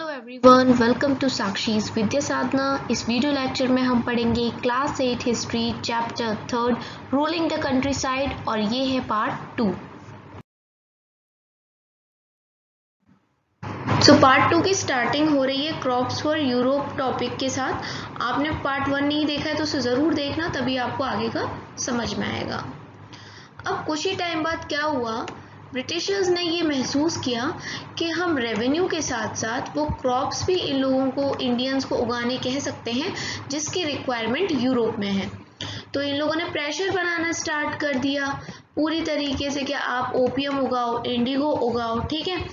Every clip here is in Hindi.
एवरीवन, वेलकम टू साक्षीज विद्या साधना। इस वीडियो लेक्चर में हम पढ़ेंगे class 8 history chapter 3 ruling the country side और ये है पार्ट 2। पार्ट 2 की स्टार्टिंग हो रही है क्रॉप्स फॉर यूरोप टॉपिक के साथ। आपने पार्ट 1 नहीं देखा है तो उसे ज़रूर देखना, तभी आपको आगे का समझ में आएगा। अब कुछ ही टाइम बाद क्या हुआ, ब्रिटिशर्स ने ये महसूस किया कि हम रेवेन्यू के साथ साथ वो क्रॉप्स भी इन लोगों को, इंडियंस को उगाने कह सकते हैं जिसकी रिक्वायरमेंट यूरोप में है। तो इन लोगों ने प्रेशर बनाना स्टार्ट कर दिया पूरी तरीके से कि आप ओपियम उगाओ, इंडिगो उगाओ, ठीक है।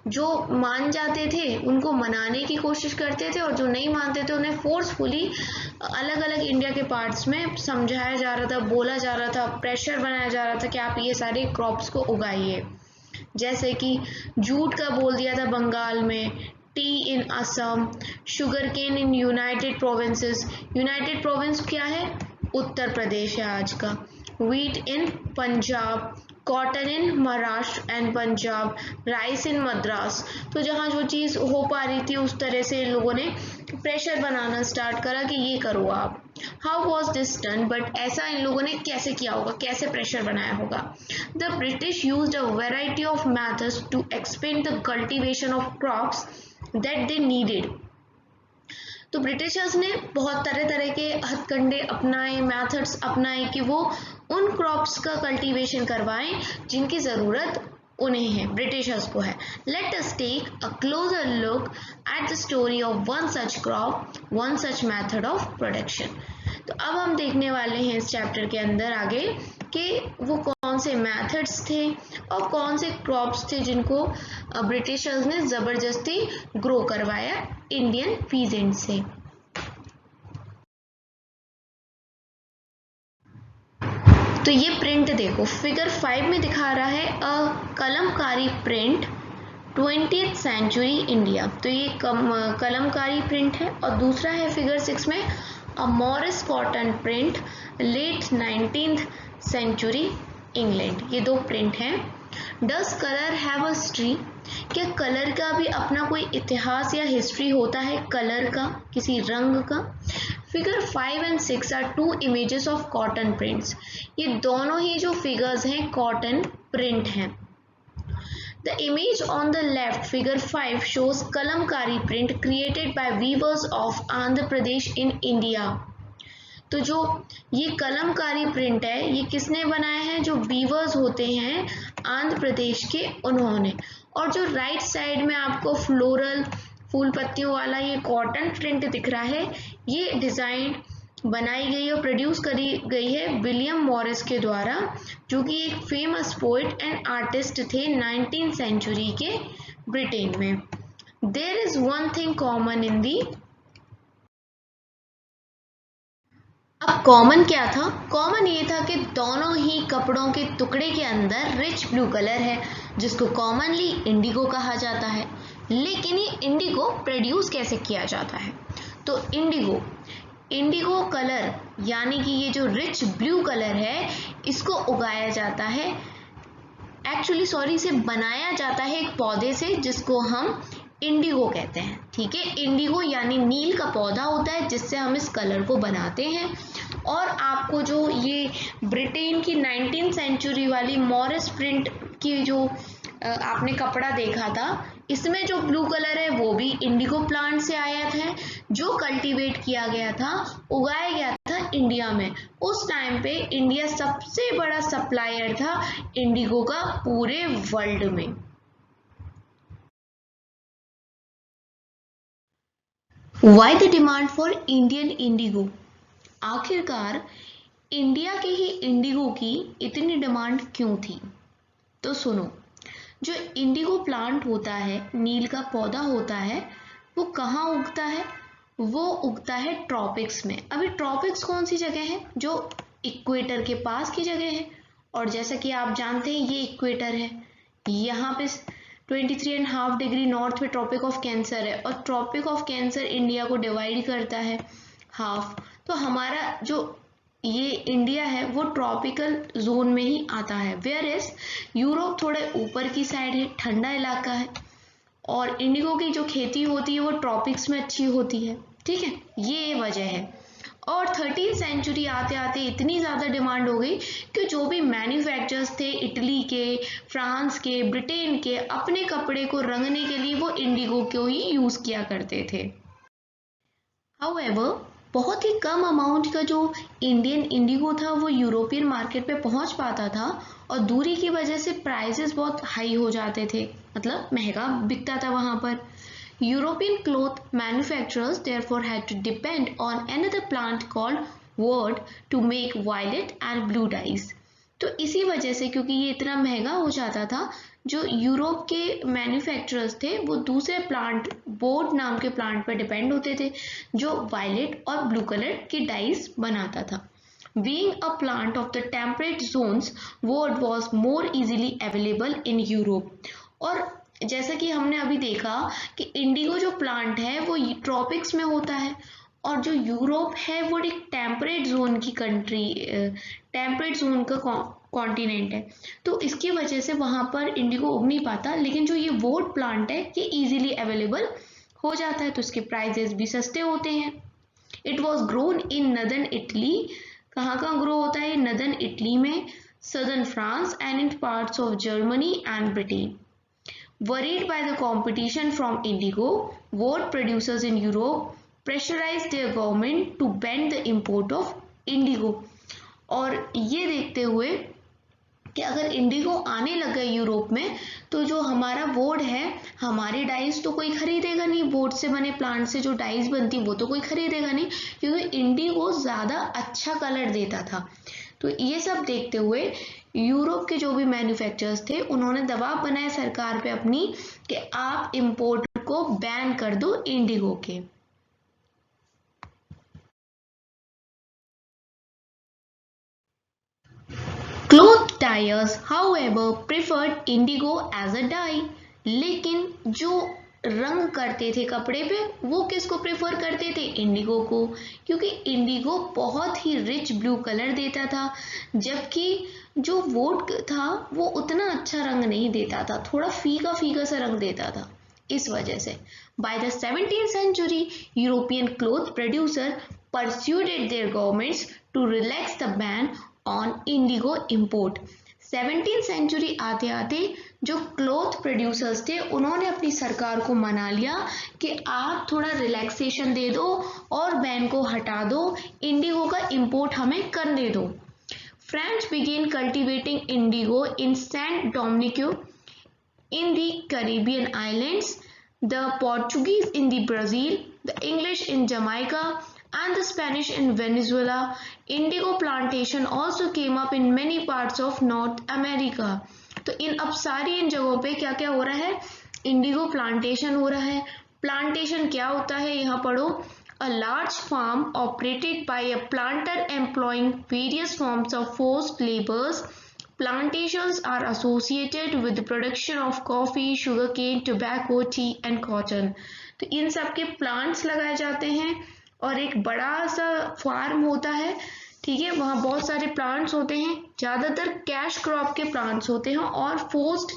जो मान जाते थे उनको मनाने की कोशिश करते थे और जो नहीं मानते थे उन्हें फोर्सफुली अलग अलग इंडिया के पार्ट्स में समझाया जा रहा था, बोला जा रहा था, प्रेशर बनाया जा रहा था कि आप ये सारे क्रॉप्स को उगाइए। जैसे कि जूट का बोल दिया था बंगाल में, tea in Assam, sugar cane in United Provinces. United Province क्या है? उत्तर प्रदेश है आज का। Wheat in Punjab, cotton in Maharashtra and Punjab, rice in Madras. तो जहाँ जो चीज़ हो पा रही थी उस तरह से इन लोगों ने प्रेशर बनाना स्टार्ट करा कि ये करो आप। How was this done? But ऐसा इन लोगों ने कैसे किया होगा, कैसे प्रेशर बनाया होगा? The British used a variety of methods to expand the cultivation of crops that they needed. तो ब्रिटिशर्स ने बहुत तरह तरह के हथकंडे अपनाए, मेथड्स अपनाए कि वो उन क्रॉप्स का कल्टीवेशन करवाएं जिनकी ज़रूरत उन्हें है, ब्रिटिशर्स को है। Let us take a closer look at the story of one such crop, one such method of production. तो अब हम देखने वाले हैं इस चैप्टर के अंदर आगे कि वो कौन से मेथड्स थे और कौन से क्रॉप्स थे जिनको ब्रिटिशर्स ने ज़बरदस्ती ग्रो करवाया इंडियन पीजेंट से। तो ये प्रिंट देखो, फिगर 5 में दिखा रहा है a Kalamkari print 20th century India. तो ये कलमकारी प्रिंट है। और दूसरा है फिगर 6 में a Morris cotton print late 19th century England. ये दो प्रिंट हैं। Does colour have a history? क्या कलर का भी अपना कोई इतिहास या हिस्ट्री होता है, कलर का, किसी रंग का? Figure 5 and 6 are two images of cotton prints. ये दोनों ही जो फिगर्स हैं कॉटन प्रिंट हैं। The image on the left, figure 5, shows kalamkari print created by weavers of Andhra Pradesh in India. तो जो ये कलमकारी प्रिंट है ये किसने बनाया है? जो वीवर्स होते हैं आंध्र प्रदेश के, उन्होंने। और जो राइट साइड में आपको फ्लोरल फूल पत्तियों वाला ये कॉटन प्रिंट दिख रहा है, ये डिज़ाइन बनाई गई और प्रोड्यूस करी गई है विलियम मॉरिस के द्वारा, जो कि एक फेमस पोइट एंड आर्टिस्ट थे 19th सेंचुरी के ब्रिटेन में। There is one thing common in the. अब कॉमन क्या था? कॉमन ये था कि दोनों ही कपड़ों के टुकड़े के अंदर रिच ब्लू कलर है जिसको कॉमनली इंडिगो कहा जाता है। लेकिन ये इंडिगो प्रोड्यूस कैसे किया जाता है? तो इंडिगो कलर यानी कि ये जो रिच ब्लू कलर है इसको उगाया जाता है, एक्चुअली सॉरी, इसे बनाया जाता है एक पौधे से जिसको हम इंडिगो कहते हैं, ठीक है। इंडिगो यानी नील का पौधा होता है जिससे हम इस कलर को बनाते हैं। और आपको जो ये ब्रिटेन की 19th सेंचुरी वाली मॉरिस प्रिंट की जो आपने कपड़ा देखा था, इसमें जो ब्लू कलर है वो भी इंडिगो प्लांट से आया था, जो कल्टीवेट किया गया था, उगाया गया था इंडिया में। उस टाइम पे इंडिया सबसे बड़ा सप्लायर था इंडिगो का पूरे वर्ल्ड में। Why the demand for Indian Indigo? आखिरकार इंडिया के ही इंडिगो की इतनी डिमांड क्यों थी? तो सुनो, जो इंडिगो प्लांट होता है, नील का पौधा होता है, वो कहाँ उगता है? वो उगता है ट्रॉपिक्स में। अभी ट्रॉपिक्स कौन सी जगह है? जो इक्वेटर के पास की जगह है। और जैसा कि आप जानते हैं ये इक्वेटर है, यहाँ पे 23.5 डिग्री नॉर्थ में ट्रॉपिक ऑफ कैंसर है और ट्रॉपिक ऑफ कैंसर इंडिया को डिवाइड करता है हाफ। तो हमारा जो ये इंडिया है वो ट्रॉपिकल जोन में ही आता है, वेयर एज यूरोप थोड़े ऊपर की साइड है, ठंडा इलाका है। और इंडिगो की जो खेती होती है वो ट्रॉपिक्स में अच्छी होती है, ठीक है, ये वजह है। और 13th सेंचुरी आते आते इतनी ज़्यादा डिमांड हो गई कि जो भी मैन्युफैक्चरर्स थे इटली के, फ्रांस के, ब्रिटेन के, अपने कपड़े को रंगने के लिए वो इंडिगो को ही यूज़ किया करते थे। हाउएवर बहुत ही कम अमाउंट का जो इंडियन इंडिगो था वो यूरोपियन मार्केट पे पहुंच पाता था और दूरी की वजह से प्राइसेस बहुत हाई हो जाते थे, मतलब महंगा बिकता था वहां पर। European cloth manufacturers therefore had to depend on another plant called woad to make violet and blue dyes. तो इसी वजह से क्योंकि ये इतना महंगा हो जाता था, जो यूरोप के मैन्युफैक्चरर्स थे वो दूसरे प्लांट बोर्ड नाम के प्लांट पर डिपेंड होते थे जो वायलेट और ब्लू कलर की डाइज बनाता था। Being a plant of the temperate zones, wood was more easily available in Europe. और जैसा कि हमने अभी देखा कि इंडिगो जो प्लांट है वो ट्रॉपिक्स में होता है और जो यूरोप है वो एक टेम्परेट जोन की कंट्री, टेम्परेट जोन का कॉन्टिनेंट है, तो इसकी वजह से वहां पर इंडिगो उग नहीं पाता। लेकिन जो ये वोड प्लांट है ये इजीली अवेलेबल हो जाता है, तो इसके प्राइजेस भी सस्ते होते हैं। It was grown in northern Italy, कहाँ कहाँ ग्रो होता है? नदर्न इटली में, southern France and in parts of Germany and Britain. Worried by the competition from indigo, wood producers in Europe pressurized their government to ban the import of indigo. और ये देखते हुए कि अगर इंडिगो आने लग गए यूरोप में तो जो हमारा वोड है, हमारी डाइज तो कोई खरीदेगा नहीं, वोड से बने प्लांट से जो डाइज बनती वो तो कोई खरीदेगा नहीं, क्योंकि इंडिगो ज़्यादा अच्छा कलर देता था। तो ये सब देखते हुए यूरोप के जो भी मैन्युफैक्चरर्स थे उन्होंने दबाव बनाया सरकार पे अपनी कि आप इंपोर्ट को बैन कर दो इंडिगो के। Cloth dyers however preferred indigo as a dye, लेकिन जो रंग करते थे कपड़े पे वो किसको प्रेफर करते थे? इंडिगो को, क्योंकि इंडिगो बहुत ही रिच ब्लू कलर देता था, जबकि जो वोड था वो उतना अच्छा रंग नहीं देता था, थोड़ा फीका फीका सा रंग देता था। इस वजह से by the 17th century European cloth producer persuaded their governments to relax the ban on indigo import. 17th century आते आते जो क्लोथ प्रोड्यूसर्स थे उन्होंने अपनी सरकार को मना लिया कि आप थोड़ा रिलैक्सेशन दे दो और बैन को हटा दो, इंडिगो का इंपोर्ट हमें करने दो। French began cultivating indigo in Saint Domingue in the Caribbean islands, the Portuguese in the Brazil, the English in Jamaica, and the Spanish in Venezuela. Indigo plantation also came up in many parts of North America. तो अब सारी इन जगहों पे क्या क्या हो रहा है? इंडिगो प्लांटेशन हो रहा है। प्लांटेशन क्या होता है यहाँ पढ़ो। A large farm operated by a planter employing various forms of forced labors. Plantations are associated with the production of coffee, sugarcane, tobacco, tea and cotton. तो इन सब के प्लांट्स लगाए जाते हैं और एक बड़ा सा फार्म होता है, ठीक है, वहाँ बहुत सारे प्लांट्स होते हैं, ज़्यादातर कैश क्रॉप के प्लांट्स होते हैं और फोर्स्ड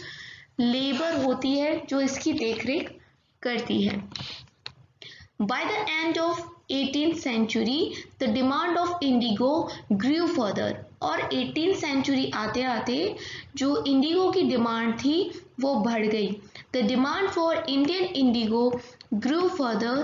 लेबर होती है जो इसकी देखरेख करती है। By the end of 18th century, the demand of indigo grew further. और 18th century आते आते जो इंडिगो की डिमांड थी वो बढ़ गई। The demand for Indian indigo grew further.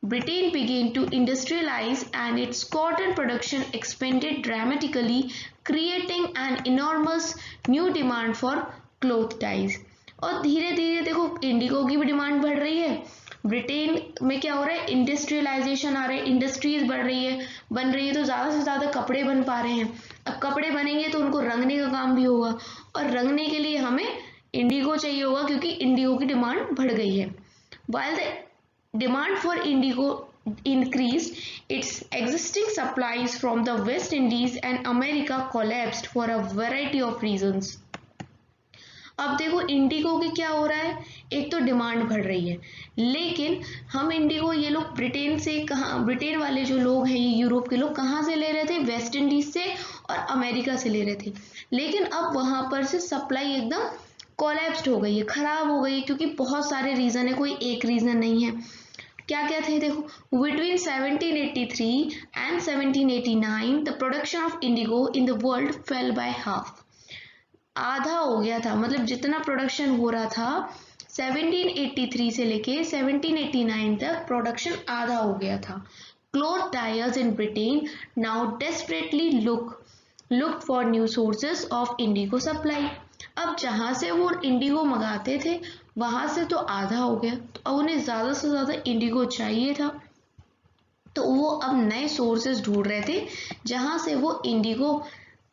Britain began to industrialize and its cotton production expanded dramatically, creating an enormous new demand for cloth dyes. और धीरे धीरे देखो इंडिगो की भी डिमांड बढ़ रही है। ब्रिटेन में क्या हो रहा है? इंडस्ट्रियलाइजेशन आ रहा है, इंडस्ट्रीज बढ़ रही है, बन रही है तो ज़्यादा से ज़्यादा कपड़े बन पा रहे हैं। अब कपड़े बनेंगे तो उनको रंगने का काम भी होगा और रंगने के लिए हमें इंडिगो चाहिए होगा क्योंकि इंडिगो की डिमांड बढ़ गई है। While the demand for indigo increased, its existing supplies from the West Indies and America collapsed for a variety of reasons. अब देखो इंडिगो की क्या हो रहा है, एक तो डिमांड बढ़ रही है, लेकिन हम इंडिगो ये लोग ब्रिटेन से कहाँ, ब्रिटेन वाले जो लोग हैं ये यूरोप के लोग कहाँ से ले रहे थे? वेस्ट इंडीज से और अमेरिका से ले रहे थे, लेकिन अब वहां पर से सप्लाई एकदम कोलैप्स्ड हो गई है, खराब हो गई है, क्योंकि बहुत सारे रीजन है, कोई एक रीजन नहीं है। क्या क्या थे देखो, between 1783 and 1789 the production of Indigo in the world fail by half. आधा हो गया था, मतलब जितना प्रोडक्शन हो रहा था 1783 से लेके 1789 तक प्रोडक्शन आधा हो गया था। Cloth dyers in Britain now desperately look for new sources of Indigo supply. अब जहां से वो इंडिगो मंगाते थे वहां से तो आधा हो गया, तो अब उन्हें ज्यादा से ज्यादा इंडिगो चाहिए था, तो वो अब नए सोर्सेस ढूंढ रहे थे जहां से वो इंडिगो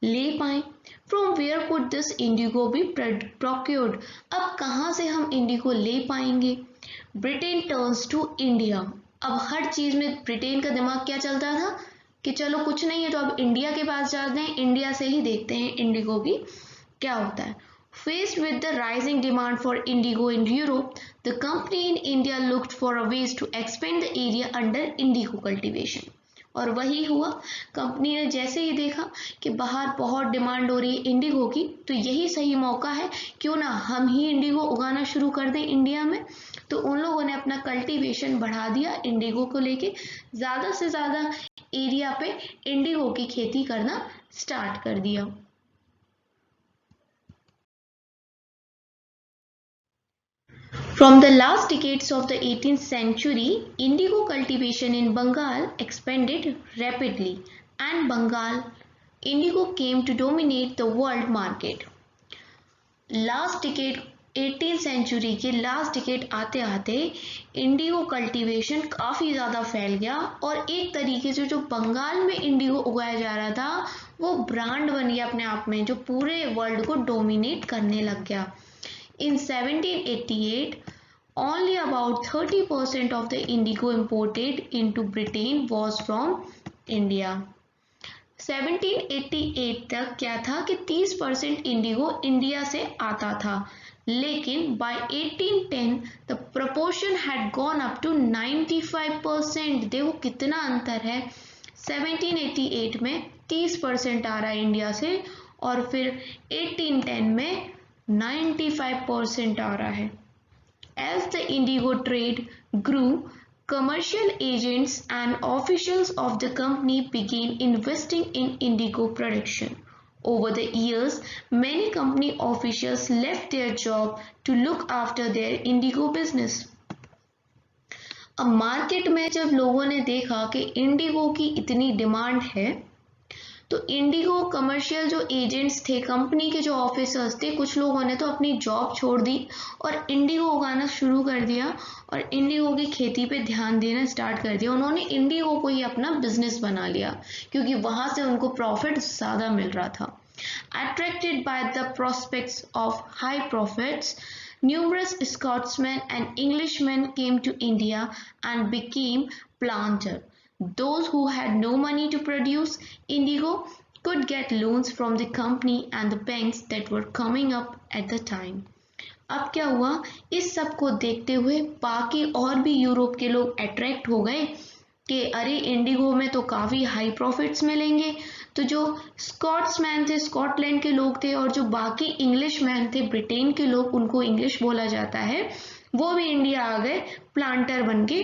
ले पाए। From where could this indigo be procured. अब कहाँ से हम इंडिगो ले पाएंगे? Britain turns to India. अब हर चीज में ब्रिटेन का दिमाग क्या चलता था कि चलो कुछ नहीं है तो अब इंडिया के पास जाते हैं, इंडिया से ही देखते हैं इंडिगो की क्या होता है। Faced with the rising demand for indigo in Europe, the company in India looked for a ways to expand the area under indigo cultivation. और वही हुआ, कंपनी ने जैसे ही देखा कि बाहर बहुत डिमांड हो रही है इंडिगो की, तो यही सही मौका है, क्यों ना हम ही इंडिगो उगाना शुरू कर दें इंडिया में। तो उन लोगों ने अपना कल्टीवेशन बढ़ा दिया इंडिगो को लेके, ज़्यादा से ज़्यादा एरिया पे इंडिगो की खेती करना स्टार्ट कर दिया। From the last decades of the 18th century, indigo cultivation in Bengal expanded rapidly, and Bengal indigo came to dominate the world market. Last decade 18th century के लास्ट डिकेड आते आते इंडिगो कल्टीवेशन काफ़ी ज़्यादा फैल गया, और एक तरीके से जो बंगाल में इंडिगो उगाया जा रहा था वो ब्रांड बन गया अपने आप में, जो पूरे वर्ल्ड को डोमिनेट करने लग गया। In 1788, only about 30% of the indigo imported into Britain was from India. 1788 तक क्या था कि 30% इंडिगो इंडिया से आता था, लेकिन by 1810 the proportion had gone up to 95%। देखो कितना अंतर है, 1788 में 30% आ रहा है इंडिया से, और फिर 1810 में 95% आ रहा है। As the indigo trade grew, commercial agents and officials of the company began investing in indigo production. Over the years, many company officials left their job to look after their indigo business. अब मार्केट में जब लोगों ने देखा कि इंडिगो की इतनी डिमांड है, तो इंडिगो कमर्शियल जो एजेंट्स थे, कंपनी के जो ऑफिसर्स थे, कुछ लोगों ने तो अपनी जॉब छोड़ दी और इंडिगो उगाना शुरू कर दिया और इंडिगो की खेती पे ध्यान देना स्टार्ट कर दिया। उन्होंने इंडिगो को ही अपना बिजनेस बना लिया, क्योंकि वहां से उनको प्रॉफिट ज़्यादा मिल रहा था। Attracted by the prospects of high profits, numerous Scotsmen and Englishmen came to India and became planters. Those who had no money to produce indigo could get loans from the company and the banks that were coming up at the time. अब क्या हुआ, इस सब को देखते हुए बाकी और भी यूरोप के लोग अट्रैक्ट हो गए कि अरे इंडिगो में तो काफ़ी हाई प्रॉफिट्स मिलेंगे। तो जो स्कॉट्समैन थे, स्कॉटलैंड के लोग थे, और जो बाकी इंग्लिश मैन थे, ब्रिटेन के लोग, उनको इंग्लिश बोला जाता है, वो भी इंडिया आ गए प्लांटर बन के,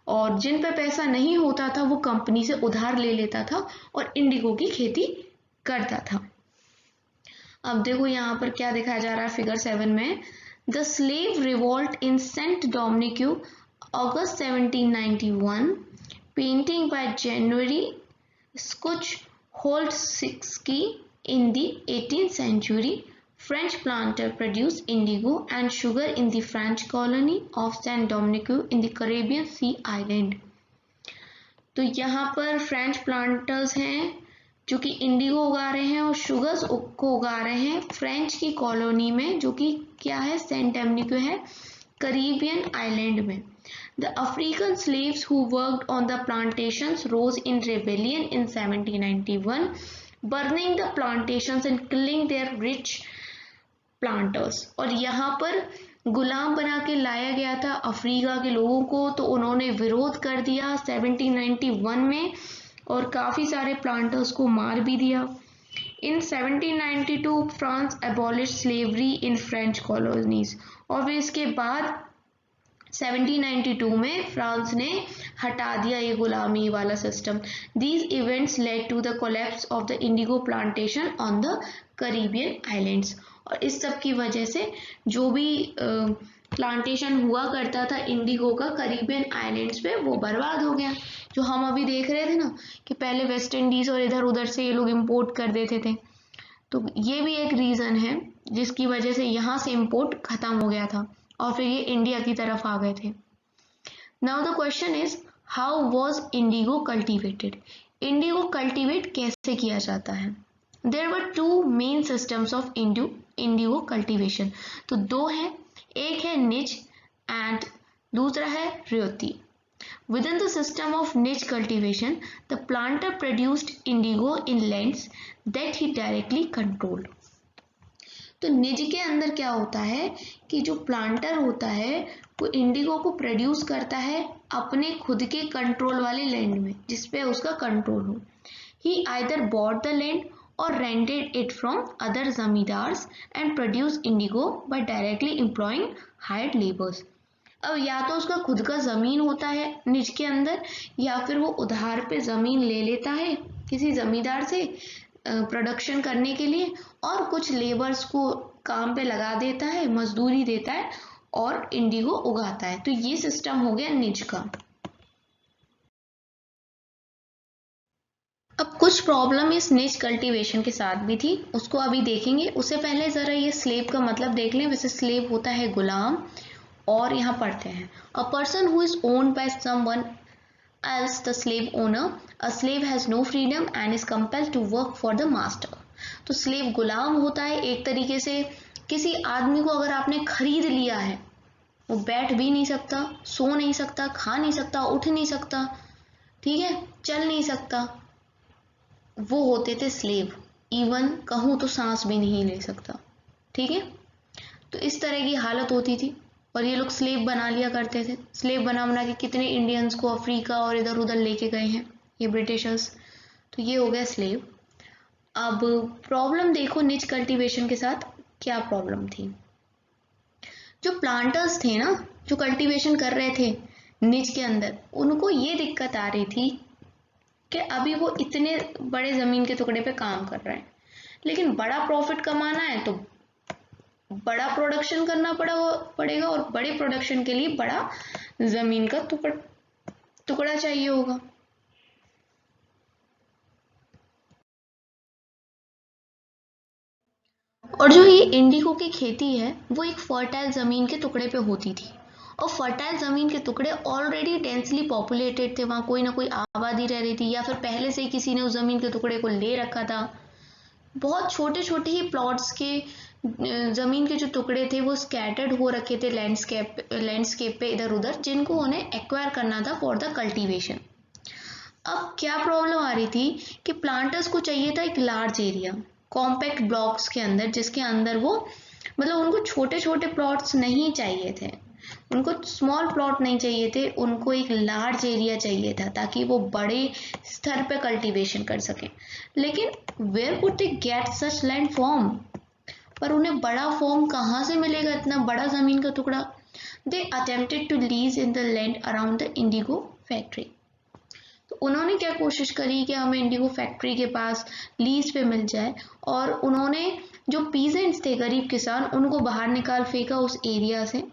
और जिन पे पैसा नहीं होता था वो कंपनी से उधार ले लेता था और इंडिगो की खेती करता था। अब देखो यहाँ पर क्या दिखाया जा रहा है फिगर 7 में, the slave revolt in Saint Domingue August 1791, painting by January Suchodolski in the 18th century. French planter produced indigo and sugar in the French colony of Saint Domingue in the Caribbean Sea island. तो यहाँ पर फ्रेंच प्लांटर्स हैं जो कि इंडिगो उगा रहे हैं और शुगर्स को उगा रहे हैं फ्रेंच की कॉलोनी में, जो कि क्या है, सेंट डोमिनिक है, करीबियन आइलैंड में। The African slaves who worked on the plantations rose in rebellion in 1791, burning the plantations and killing their rich planters. और यहाँ पर गुलाम बना के लाया गया था अफ्रीका के लोगों को, तो उन्होंने विरोध कर दिया 1791 में और काफ़ी सारे प्लांटर्स को मार भी दिया। In 1792 France abolished slavery in French colonies, और फिर इसके बाद 1792 में फ्रांस ने हटा दिया ये गुलामी वाला system. These events led to the collapse of the indigo plantation on the Caribbean islands, और इस सब की वजह से जो भी प्लांटेशन हुआ करता था इंडिगो का करीबियन आइलैंड्स पे वो बर्बाद हो गया। जो हम अभी देख रहे थे ना कि पहले वेस्ट इंडीज और इधर उधर से ये लोग इंपोर्ट कर देते थे, तो ये भी एक रीज़न है जिसकी वजह से यहाँ से इंपोर्ट ख़त्म हो गया था और फिर ये इंडिया की तरफ आ गए थे। Now the question is how was indigo cultivated. Indigo cultivate कैसे किया जाता है? There were two main systems of indigo cultivation. तो दो हैं, एक है निच एंड दूसरा है र्योती। Within the system of niche cultivation, the planter produced indigo in lands that he directly controlled. तो निज के अंदर क्या होता है कि जो प्लांटर होता है वो इंडिगो को प्रोड्यूस करता है अपने खुद के कंट्रोल वाले लैंड में जिसपे उसका कंट्रोल हो। He either bought the land or rented it from other zamindars and produced indigo by directly employing hired laborers. अब या तो उसका खुद का ज़मीन होता है निज के अंदर या फिर वो उधार पे ज़मीन ले लेता है किसी ज़मींदार से प्रोडक्शन करने के लिए और कुछ लेबर्स को काम पे लगा देता है, मजदूरी देता है और इंडिगो उगाता है। तो ये सिस्टम हो गया निज का। अब कुछ प्रॉब्लम इस निज कल्टीवेशन के साथ भी थी, उसको अभी देखेंगे। उससे पहले ज़रा ये स्लेव का मतलब देख लें। वैसे स्लेव होता है गुलाम, और यहाँ पढ़ते हैं a person who is owned by someone else the slave owner, a slave has no freedom and is compelled to work for the master. तो स्लेव गुलाम होता है एक तरीके से। किसी आदमी को अगर आपने खरीद लिया है, वो बैठ भी नहीं सकता, सो नहीं सकता, खा नहीं सकता, उठ नहीं सकता, ठीक है, चल नहीं सकता, वो होते थे स्लेव। इवन कहूँ तो सांस भी नहीं ले सकता, ठीक है। तो इस तरह की हालत होती थी और ये लोग स्लेव बना लिया करते थे। स्लेव बना के कितने इंडियंस को अफ्रीका और इधर उधर लेके गए हैं ये ब्रिटिशर्स। तो ये हो गया स्लेव। अब प्रॉब्लम देखो निज कल्टीवेशन के साथ क्या प्रॉब्लम थी। जो प्लांटर्स थे ना, जो कल्टीवेशन कर रहे थे निज के अंदर, उनको ये दिक्कत आ रही थी कि अभी वो इतने बड़े ज़मीन के टुकड़े पे काम कर रहे हैं, लेकिन बड़ा प्रॉफिट कमाना है तो बड़ा प्रोडक्शन करना पड़ेगा और बड़े प्रोडक्शन के लिए बड़ा ज़मीन का टुकड़ा चाहिए होगा। और जो ये इंडिगो की खेती है वो एक फर्टाइल ज़मीन के टुकड़े पे होती थी, और फर्टाइल ज़मीन के टुकड़े ऑलरेडी डेंसली पॉपुलेटेड थे। वहाँ कोई ना कोई आबादी रह रही थी या फिर पहले से ही किसी ने उस ज़मीन के टुकड़े को ले रखा था। बहुत छोटे छोटे ही प्लॉट्स के ज़मीन के जो टुकड़े थे वो स्कैटर्ड हो रखे थे लैंडस्केप पे इधर उधर, जिनको उन्हें एक्वायर करना था फॉर द कल्टीवेशन। अब क्या प्रॉब्लम आ रही थी कि प्लांटर्स को चाहिए था एक लार्ज एरिया कॉम्पैक्ट ब्लॉक्स के अंदर, जिसके अंदर वो मतलब उनको छोटे छोटे प्लॉट्स नहीं चाहिए थे, उनको स्मॉल प्लॉट नहीं चाहिए थे, उनको एक लार्ज एरिया चाहिए था ताकि वो बड़े स्तर पे कल्टीवेशन कर सकें। लेकिन where could they get such land form? पर उन्हें बड़ा फॉर्म कहाँ से मिलेगा, इतना बड़ा ज़मीन का टुकड़ा? They attempted to lease in the land around the indigo factory. तो उन्होंने क्या कोशिश करी कि हमें इंडिगो फैक्ट्री के पास लीज पे मिल जाए, और उन्होंने जो पीजेंट्स थे गरीब किसान उनको बाहर निकाल फेंका उस एरिया से।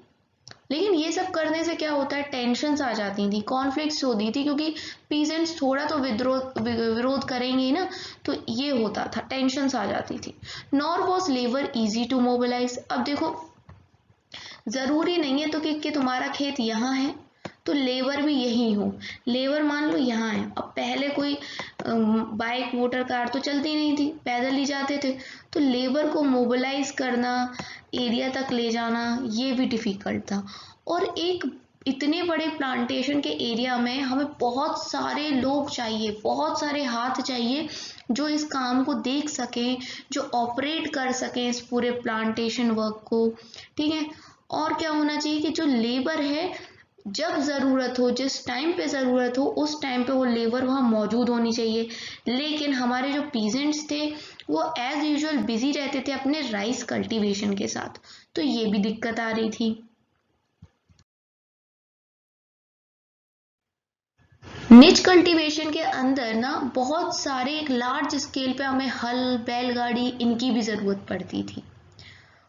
लेकिन ये सब करने से क्या होता है, टेंशन्स आ जाती थी, कॉन्फ्लिक्ट्स होती थी, क्योंकि पीजेंट्स थोड़ा तो विरोध करेंगे ना, तो ये होता था, टेंशन्स आ जाती थी। Nor was labour easy to mobilise. अब देखो ज़रूरी नहीं है तो कि तुम्हारा खेत यहाँ है तो लेबर भी यही हो। लेबर मान लो यहाँ है, अब पहले कोई बाइक मोटर कार तो चलती नहीं थी, पैदल ही जाते थे, तो लेबर को मोबिलाइज करना, एरिया तक ले जाना, ये भी डिफ़िकल्ट था। और एक इतने बड़े प्लांटेशन के एरिया में हमें बहुत सारे लोग चाहिए, बहुत सारे हाथ चाहिए जो इस काम को देख सकें, जो ऑपरेट कर सकें इस पूरे प्लांटेशन वर्क को, ठीक है। और क्या होना चाहिए कि जो लेबर है जब ज़रूरत हो, जिस टाइम पे ज़रूरत हो, उस टाइम पे वो लेबर वहाँ मौजूद होनी चाहिए। लेकिन हमारे जो पीजेंट्स थे वो एज यूजुअल बिजी रहते थे अपने राइस कल्टीवेशन के साथ, तो ये भी दिक्कत आ रही थी। निच कल्टीवेशन के अंदर ना बहुत सारे एक लार्ज स्केल पे हमें हल, बैलगाड़ी, इनकी भी ज़रूरत पड़ती थी।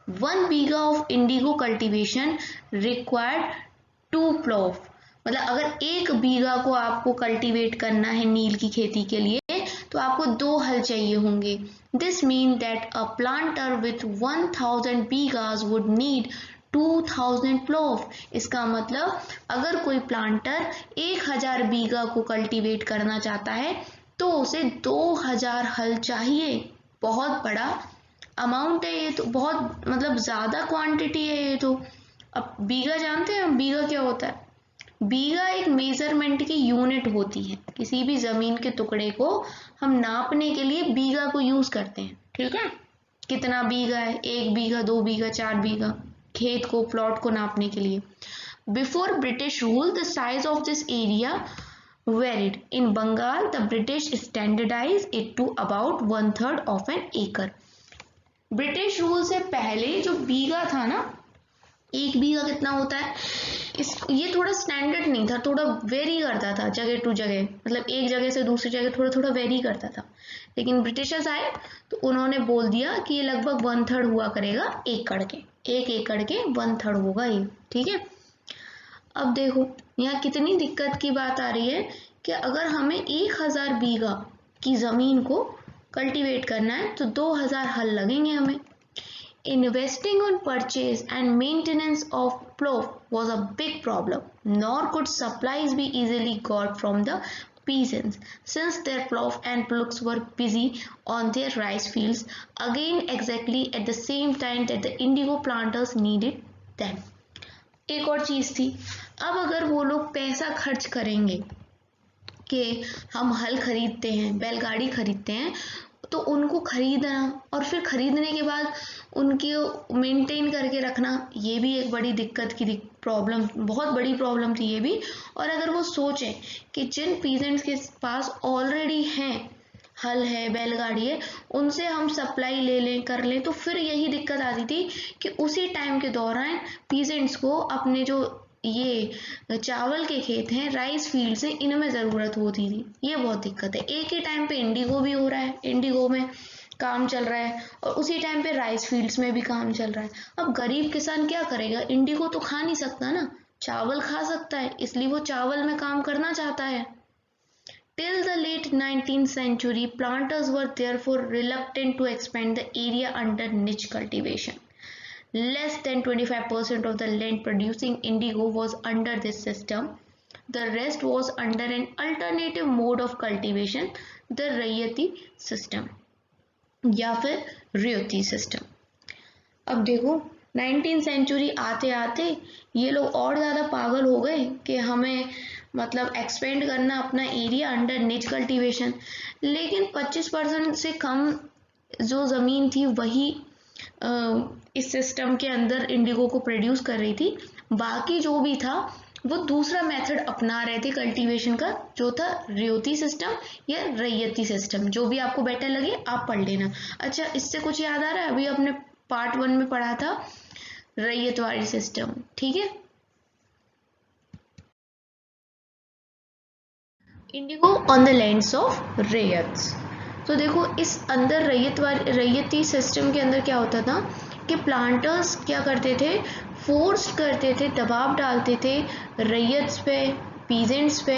1 बीघा ऑफ इंडिगो कल्टीवेशन रिक्वायर्ड 2 प्लॉव, मतलब अगर 1 बीघा को आपको कल्टीवेट करना है नील की खेती के लिए तो आपको 2 हल चाहिए होंगे। This mean that a planter with 1000 bighas would need 2000 plough. इसका मतलब अगर कोई प्लांटर 1000 बीघा को कल्टीवेट करना चाहता है तो उसे 2000 हल चाहिए। बहुत बड़ा अमाउंट है ये तो, बहुत मतलब ज़्यादा क्वांटिटी है ये तो। अब बीघा जानते हैं, बीघा क्या होता है? बीघा एक मेजरमेंट की यूनिट होती है। किसी भी ज़मीन के टुकड़े को हम नापने के लिए बीघा को यूज़ करते हैं, ठीक है? कितना बीघा है, 1 बीघा, 2 बीघा, 4 बीघा, खेत को, प्लॉट को नापने के लिए। Before British rule the size of this area varied. In Bengal, the British standardized it to about 1/3 of an acre. British rule से पहले जो बीघा था ना, 1 बीघा कितना होता है, ये थोड़ा स्टैंडर्ड नहीं था, थोड़ा वेरी करता था जगह टू जगह, मतलब एक जगह से दूसरी जगह थोड़ा थोड़ा वेरी करता था। लेकिन ब्रिटिशर्स आए तो उन्होंने बोल दिया कि ये लगभग 1/3 हुआ करेगा एकड़ के, 1 एकड़ के 1/3 होगा ये, ठीक है? अब देखो यहाँ कितनी दिक्कत की बात आ रही है कि अगर हमें 1000 बीघा की ज़मीन को कल्टीवेट करना है तो 2000 हल लगेंगे हमें। Investing on purchase and maintenance of plough was a big problem, nor could supplies be easily got from the peasants, since their plough and plugs were busy on their rice fields, again exactly at the same time that the indigo planters needed them. एक और चीज़ थी, अब अगर वो लोग पैसा खर्च करेंगे कि हम हल खरीदते हैं, बैलगाड़ी खरीदते हैं, तो उनको खरीदना और फिर खरीदने के बाद उनकी मेंटेन करके रखना, ये भी एक बड़ी दिक्कत की प्रॉब्लम, बहुत बड़ी प्रॉब्लम थी ये भी। और अगर वो सोचें कि जिन पीजेंट्स के पास ऑलरेडी हैं, हल है, बैलगाड़ी है, उनसे हम सप्लाई ले लें, कर लें, तो फिर यही दिक्कत आती थी कि उसी टाइम के दौरान पीजेंट्स को अपने जो ये चावल के खेत हैं, राइस फील्ड से, इनमें ज़रूरत होती थी। ये बहुत दिक्कत है। एक ही टाइम पे इंडिगो भी हो रहा है, इंडिगो में काम चल रहा है, और उसी टाइम पे राइस फील्ड्स में भी काम चल रहा है। अब गरीब किसान क्या करेगा? इंडिगो तो खा नहीं सकता ना, चावल खा सकता है, इसलिए वो चावल में काम करना चाहता है। Till the late 19th century, planters were therefore reluctant to expand the area under niche cultivation. Less than 25% of the land producing indigo was under this system. The rest was under an alternative mode of cultivation, the रैयती system या फिर रियोती सिस्टम। अब देखो 19th सेंचुरी आते आते ये लोग और ज़्यादा पागल हो गए कि हमें मतलब एक्सपेंड करना अपना एरिया अंडर निच कल्टीवेशन। लेकिन 25% से कम जो ज़मीन थी वही इस सिस्टम के अंदर इंडिगो को प्रोड्यूस कर रही थी। बाकी जो भी था वो दूसरा मेथड अपना रहे थे कल्टीवेशन का, जो था रियोती सिस्टम या रैयती सिस्टम। जो भी आपको बेटर लगे आप पढ़ लेना। अच्छा, इससे कुछ याद आ रहा है? अभी अपने पार्ट 1 में पढ़ा था रैयतवाड़ी सिस्टम, ठीक है। Indigo on the lands of ryots. तो देखो इस अंदर रैयती सिस्टम के अंदर क्या होता था कि प्लांटर्स क्या करते थे, फोर्स करते थे, दबाव डालते थे रैयत्स पे, पीजेंट्स पे,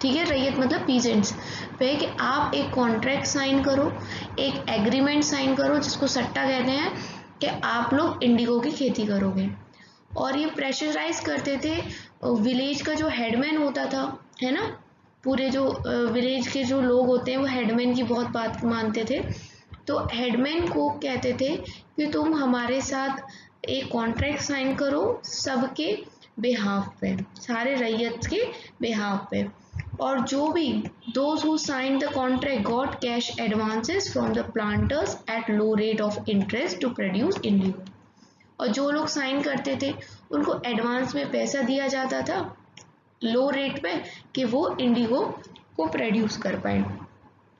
ठीक है, रैयत मतलब पीजेंट्स पे, कि आप एक कॉन्ट्रैक्ट साइन करो, एक एग्रीमेंट साइन करो, जिसको सट्टा कहते हैं, कि आप लोग इंडिगो की खेती करोगे। और ये प्रेशराइज करते थे विलेज का जो हेडमैन होता था, है ना, पूरे जो विलेज के जो लोग होते हैं वो हेडमैन की बहुत बात मानते थे। तो हेडमैन को कहते थे कि तुम हमारे साथ एक कॉन्ट्रैक्ट साइन करो सबके बिहाफ पे, सारे रैयत के बिहाफ पे। और जो भी those who signed the contract got cash advances from the planters at low rate of interest to produce indigo। और जो लोग साइन करते थे उनको एडवांस में पैसा दिया जाता था लो रेट पे कि वो इंडिगो को प्रोड्यूस कर पाए।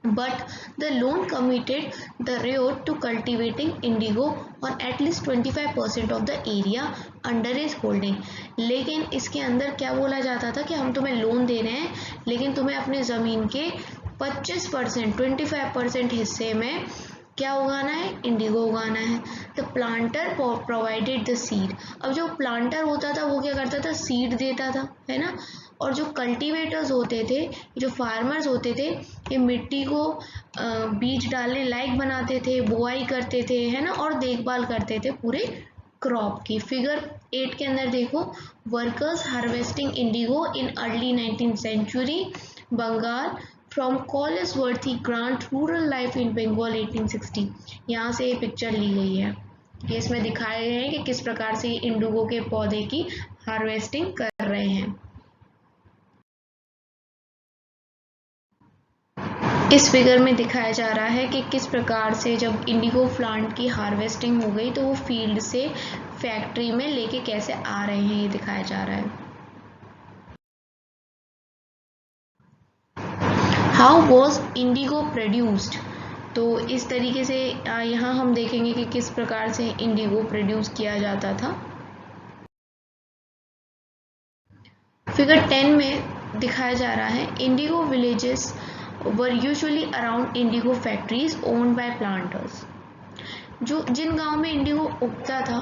But the loan committed the Rio to cultivating indigo on at least 25% of the area under his holding। लेकिन इसके अंदर क्या बोला जाता था कि हम तुम्हें लोन दे रहे हैं लेकिन तुम्हें अपने ज़मीन के 25% हिस्से में क्या उगाना है, इंडिगो उगाना है। The planter provided the seed. अब जो प्लांटर होता था वो क्या करता था, सीड देता था, है ना। और जो कल्टीवेटर्स होते थे, जो फार्मर्स होते थे, ये मिट्टी को बीज डालने लायक बनाते थे, बुआई करते थे, है ना, और देखभाल करते थे पूरे क्रॉप की। फिगर 8 के अंदर देखो, workers harvesting indigo in early 19th century Bengal from Colesworthey Grant rural life in Bengal 1860। यहाँ से ये पिक्चर ली गई है। ये इसमें दिखाए गए हैं कि किस प्रकार से इंडिगो के पौधे की हार्वेस्टिंग कर रहे हैं। इस फिगर में दिखाया जा रहा है कि किस प्रकार से जब इंडिगो प्लांट की हार्वेस्टिंग हो गई तो वो फील्ड से फैक्ट्री में लेके कैसे आ रहे हैं, ये दिखाया जा रहा है। How was Indigo produced. तो इस तरीके से यहाँ हम देखेंगे कि किस प्रकार से इंडिगो प्रोड्यूस किया जाता था। फिगर 10 में दिखाया जा रहा है, Indigo villages were usually around Indigo factories owned by planters. जो जिन गांव में इंडिगो उगता था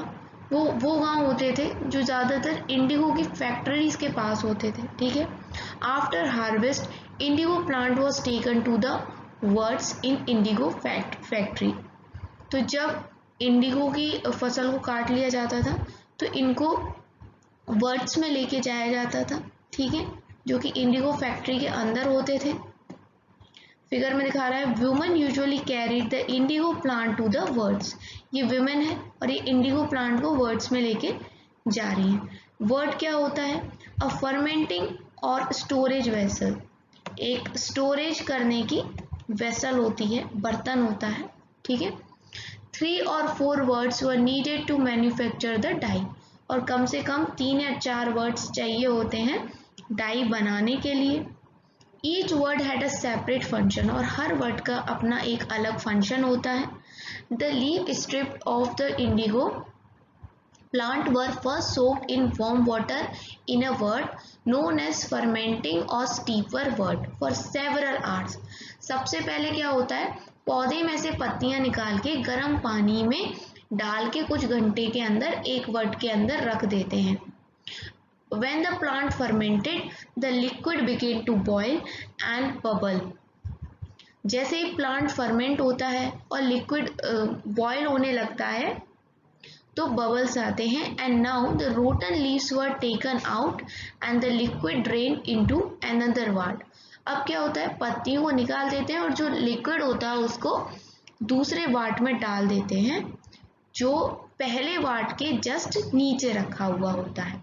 वो गांव होते थे जो ज़्यादातर इंडिगो की फैक्ट्रीज के पास होते थे, ठीक है। After harvest indigo plant was taken to the vats in indigo factory. तो जब इंडिगो की फसल को काट लिया जाता था तो इनको वर्ड्स में लेके जाया जाता था, ठीक है, जो कि इंडिगो फैक्ट्री के अंदर होते थे। फिगर में दिखा रहा है, women usually carried the indigo plant to the vats. ये वुमेन है और ये इंडिगो प्लांट को वर्ड्स में लेके जा रही है। वर्ड क्या होता है, अ फर्मेंटिंग और स्टोरेज वेसल। एक स्टोरेज करने की वेसल होती है, बर्तन होता है, ठीक है। 3 or 4 vats were needed to manufacture the dye. और कम से कम 3 या 4 वर्ड्स चाहिए होते हैं डाई बनाने के लिए। Each word had a separate function. और हर वर्ड का अपना एक अलग फंक्शन होता है। The leaf strip of the Indigo plant were first soaked in warm water in a wort known as fermenting or steeper wort for several hours। सबसे पहले क्या होता है, पौधे में से पत्तियां निकाल के गर्म पानी में डाल के कुछ घंटे के अंदर एक वर्ट के अंदर रख देते हैं। When the plant fermented, the liquid began to boil and bubble। जैसे ही प्लांट फर्मेंट होता है और लिक्विड बॉयल होने लगता है तो बबल्स आते हैं। And now the rotten leaves were taken out and the liquid drain into another vat. अब क्या होता है, पत्तियों को निकाल देते हैं और जो लिक्विड होता है उसको दूसरे वाट में डाल देते हैं जो पहले वाट के जस्ट नीचे रखा हुआ होता है।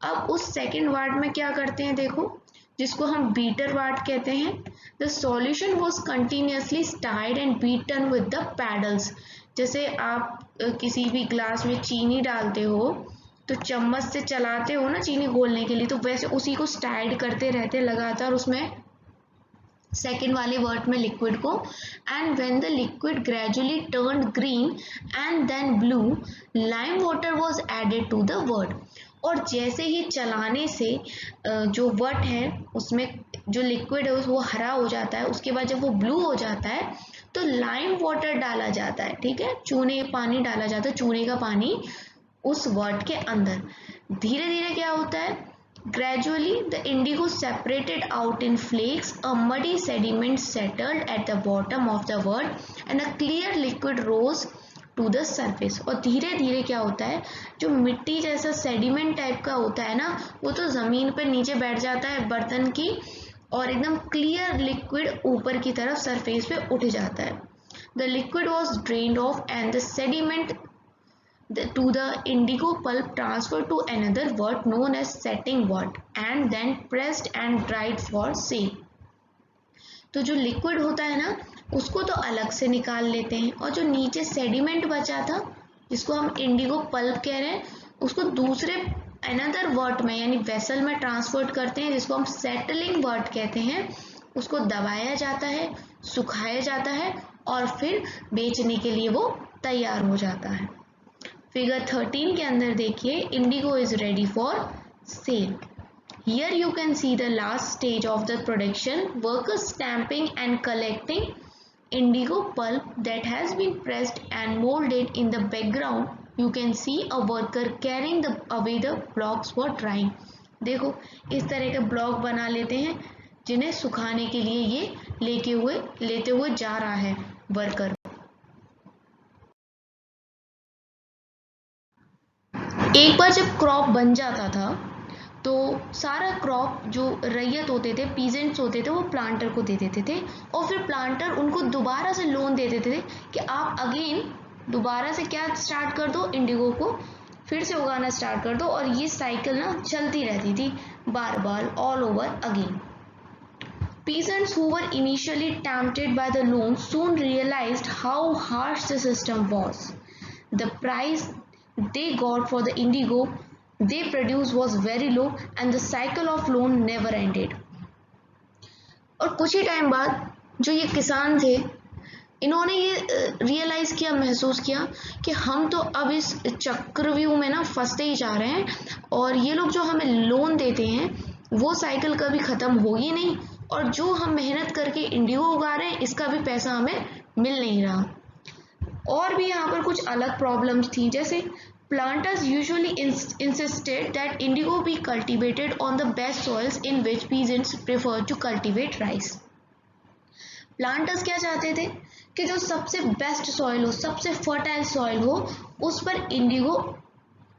अब उस सेकेंड वाट में क्या करते हैं, देखो, जिसको हम बीटर वाट कहते हैं। The solution was continuously stirred and beaten with the paddles. जैसे आप किसी भी ग्लास में चीनी डालते हो तो चम्मच से चलाते हो ना चीनी घोलने के लिए, तो वैसे उसी को स्टाइड करते रहते लगातार उसमें सेकेंड वाले वर्ड में लिक्विड को। And when the liquid gradually turned green and then blue, lime water was added to the vat. और जैसे ही चलाने से जो वर्ड है उसमें जो लिक्विड है वो हरा हो जाता है, उसके बाद जब वो ब्लू हो जाता है तो लाइम वाटर डाला जाता है, ठीक है, चूने पानी डाला जाता है, चूने का पानी उस वर्ड के अंदर। धीरे धीरे क्या होता है, gradually the indigo separated out in flakes, a muddy sediment settled at the bottom of the wort and a clear liquid rose to the surface। और धीरे धीरे क्या होता है, जो मिट्टी जैसा सेडिमेंट टाइप का होता है ना वो तो जमीन पर नीचे बैठ जाता है बर्तन की और एकदम क्लियर लिक्विड ऊपर की तरफ सरफेस पे उठ जाता है। The liquid was drained of and the sediment to the indigo pulp transferred to another wort known as setting wort and then pressed and dried for sale। तो जो लिक्विड होता है ना उसको तो अलग से निकाल लेते हैं और जो नीचे सेडिमेंट बचा था जिसको हम इंडिगो पल्प कह रहे हैं उसको दूसरे अनदर वर्ट में यानी वेसल में ट्रांसफर करते हैं, जिसको हम सेटलिंग वर्ट कहते हैं। उसको दबाया जाता है, सुखाया जाता है और फिर बेचने के लिए वो तैयार हो जाता है। फिगर 13 के अंदर देखिए, Indigo is ready for sale. Here you can see the last stage of the production, workers stamping and collecting indigo pulp that has been pressed and molded. In the background you can see a worker carrying away the blocks for drying. देखो इस तरह के ब्लॉक बना लेते हैं जिन्हें सुखाने के लिए ये लेते हुए जा रहा है वर्कर। एक बार जब क्रॉप बन जाता था तो सारा क्रॉप जो रैयत होते थे, पीजेंट्स होते थे, वो प्लांटर को दे देते थे और फिर प्लांटर उनको दोबारा से लोन दे देते थे कि आप अगेन दोबारा से क्या स्टार्ट कर दो, इंडिगो को फिर से उगाना स्टार्ट कर दो। और ये साइकिल ना चलती रहती थी बार बार all over again. Peasants who were initially tempted by the loan soon realized how harsh the system was. The price they got for the indigo they produced was very low and the cycle of loan never ended. और कुछ ही टाइम बाद जो ये किसान थे, इन्होंने ये रियलाइज़ किया, महसूस किया कि हम तो अब इस चक्रव्यूह में ना फंसते ही जा रहे हैं और ये लोग जो हमें लोन देते हैं वो साइकिल कभी ख़त्म होगी नहीं और जो हम मेहनत करके इंडिगो उगा रहे हैं इसका भी पैसा हमें मिल नहीं रहा। और भी यहाँ पर कुछ अलग प्रॉब्लम्स थी, जैसे planters usually insisted that indigo be cultivated on the best soils in which peasants prefer to cultivate rice. Planters क्या चाहते थे कि जो सबसे बेस्ट सॉइल हो, सबसे फर्टाइल सॉइल हो, उस पर इंडिगो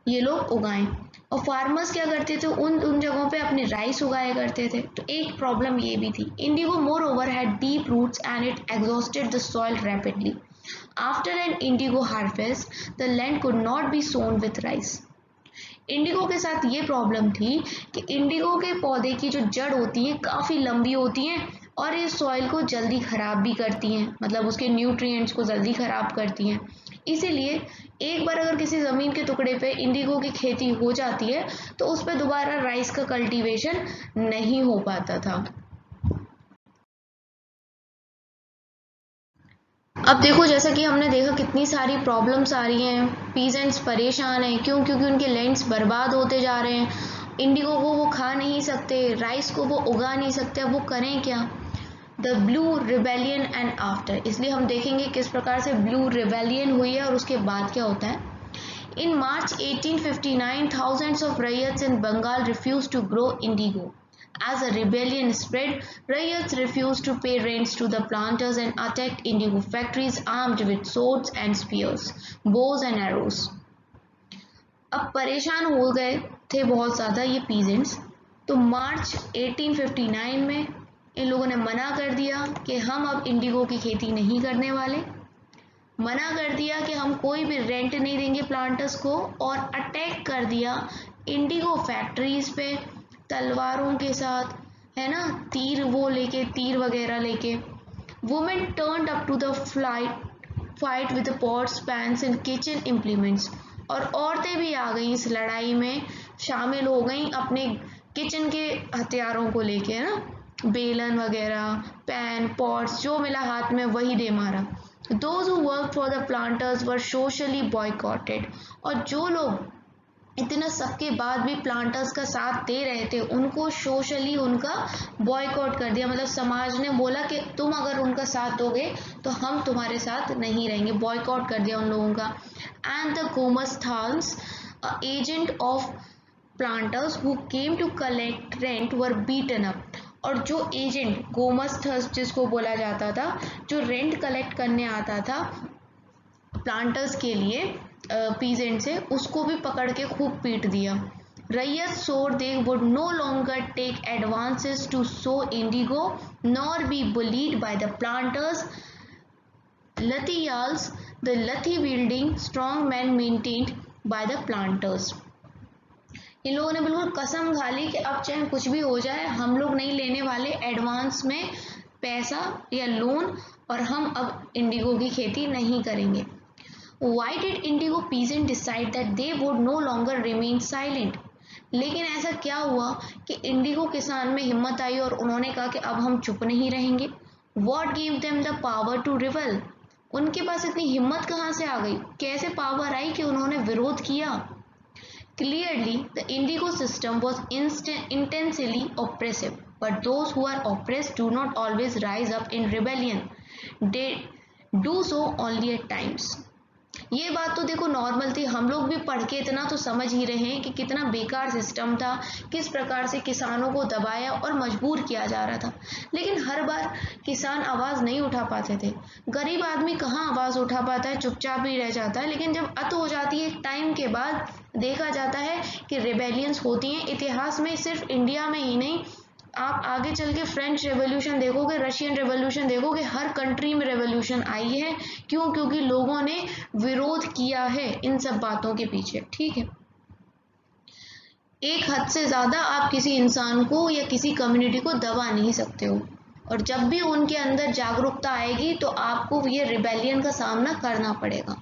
ये लोग उगाएं। और फार्मर्स क्या करते थे, उन जगहों पे अपनी राइस उगाया करते थे। तो एक प्रॉब्लम ये भी थी, indigo moreover had deep roots and it exhausted the soil rapidly. After an indigo harvest, the land could not be sown with rice. Indigo के साथ ये प्रॉब्लम थी कि इंडिगो के पौधे की जो जड़ होती है काफ़ी लंबी होती हैं और ये सॉइल को जल्दी ख़राब भी करती हैं, मतलब उसके न्यूट्रिएंट्स को जल्दी ख़राब करती हैं। इसीलिए एक बार अगर किसी ज़मीन के टुकड़े पे इंडिगो की खेती हो जाती है तो उस पर दोबारा राइस का कल्टीवेशन नहीं हो पाता था। अब देखो, जैसा कि हमने देखा कितनी सारी प्रॉब्लम्स आ रही हैं, पीजेंट्स परेशान हैं, क्योंकि उनके लैंड्स बर्बाद होते जा रहे हैं। इंडिगो को वो खा नहीं सकते, राइस को वो उगा नहीं सकते, अब वो करें क्या। The blue rebellion and after, इसलिए हम देखेंगे किस प्रकार से ब्लू रिबेलियन हुई है और उसके बाद क्या होता है। इन मार्च 1859 thousands of ryots in Bengal refused to grow indigo. As a rebellion spread, ryots refused to pay rents to the planters and attacked indigo factories armed with swords and spears, bows and arrows. अब परेशान हो गए थे बहुत ज़्यादा ये पीजेंट्स, तो मार्च 1859 में इन लोगों ने मना कर दिया कि हम अब इंडिगो की खेती नहीं करने वाले, मना कर दिया कि हम कोई भी रेंट नहीं देंगे प्लांटर्स को, और अटैक कर दिया इंडिगो फैक्ट्रीज पे तलवारों के साथ, है ना, तीर वगैरह लेके। Women turned up to the fight with pots, pans and kitchen implements, और औरतें भी आ गई इस लड़ाई में, शामिल हो गई अपने किचन के हथियारों को लेके, है ना, बेलन वगैरह, पैन, पॉट्स, जो मिला हाथ में वही दे मारा। Those who worked for the planters were socially boycotted, और जो लोग इतना सबके बाद भी प्लांटर्स का साथ दे रहे थे उनको सोशली उनका बॉयकॉट कर दिया, मतलब समाज ने बोला कि तुम अगर उनका साथ दोगे तो हम तुम्हारे साथ नहीं रहेंगे, बॉयकॉट कर दिया उन लोगों का। And the gomasthas, agent of planters who came to collect rent were beaten up, और जो एजेंट गोमस्थस जिसको बोला जाता था, जो रेंट कलेक्ट करने आता था प्लांटर्स के लिए पीजेंट से, उसको भी पकड़ के खूब पीट दिया। रैयत swore they would no longer take advances to sow indigo nor be bullied by the planters. Lathiyals, the lathi wielding strong men maintained by the planters. इन लोगों ने बिल्कुल कसम खा ली कि अब चाहे कुछ भी हो जाए हम लोग नहीं लेने वाले एडवांस में पैसा या लोन, और हम अब इंडिगो की खेती नहीं करेंगे। Why did indigo peasants decide that they would no longer remain silent? लेकिन ऐसा क्या हुआ कि इंडिगो किसान में हिम्मत आई और उन्होंने कहा कि अब हम चुप नहीं रहेंगे। What gave them the power to rebel? उनके पास इतनी हिम्मत कहाँ से आ गई, कैसे पावर आई कि उन्होंने विरोध किया? Clearly, the Indigo system was intensely oppressive, but those who are oppressed do not always rise up in rebellion. They do so only at times. ये बात तो देखो नॉर्मल थी, हम लोग भी पढ़ के इतना तो समझ ही रहे हैं कि कितना बेकार सिस्टम था, किस प्रकार से किसानों को दबाया और मजबूर किया जा रहा था। लेकिन हर बार किसान आवाज़ नहीं उठा पाते थे। गरीब आदमी कहाँ आवाज़ उठा पाता है, चुपचाप ही रह जाता है। लेकिन जब अत हो जाती है एक टाइम के बाद देखा जाता है कि रिबेलियंस होती हैं। इतिहास में सिर्फ इंडिया में ही नहीं, आप आगे चल के फ्रेंच रेवोल्यूशन देखोगे, रशियन रेवोल्यूशन देखोगे, हर कंट्री में रेवोल्यूशन आई है। क्यों? क्योंकि लोगों ने विरोध किया है इन सब बातों के पीछे। ठीक है, एक हद से ज़्यादा आप किसी इंसान को या किसी कम्युनिटी को दबा नहीं सकते हो, और जब भी उनके अंदर जागरूकता आएगी तो आपको ये रिबेलियन का सामना करना पड़ेगा।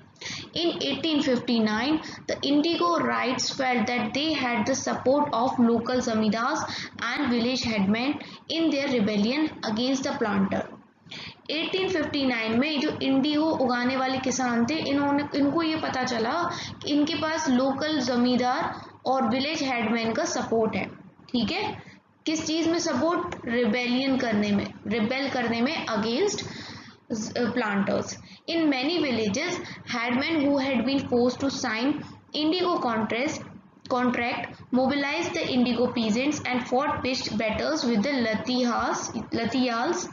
In 1859, the Indigo Rights felt that they had the support of local zamindars and village headmen in their rebellion against the planter. 1859 में जो इंडिगो उगाने वाले किसान थे, इनको ये पता चला कि इनके पास लोकल जमींदार और विलेज हेडमैन का सपोर्ट है। ठीक है, किस चीज़ में सपोर्ट? रिबेलियन करने में, रिबेल करने में against planters. In many villages, headmen who had been forced to sign indigo contract mobilized the indigo peasants and fought pitched battles with the Latiyals.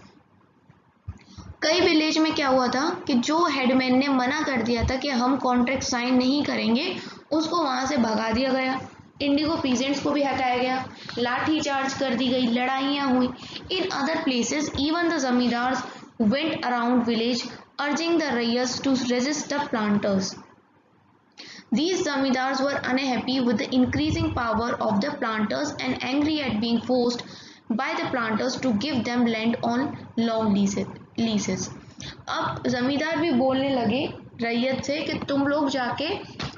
कई विलेज में क्या हुआ था कि जो हेडमैन ने मना कर दिया था कि हम कॉन्ट्रैक्ट साइन नहीं करेंगे, उसको वहां से भगा दिया गया। इंडिगो पीजेंट्स को भी हटाया गया, लाठी चार्ज कर दी गई, लड़ाइयाँ हुई। In other places even the zamindars went around village urging the rayas to resist the planters. These zamindars were unhappy with the increasing power of the planters and angry at being forced by the planters to give them land on long leases. अब जमींदार भी बोलने लगे रैयत से कि तुम लोग जाके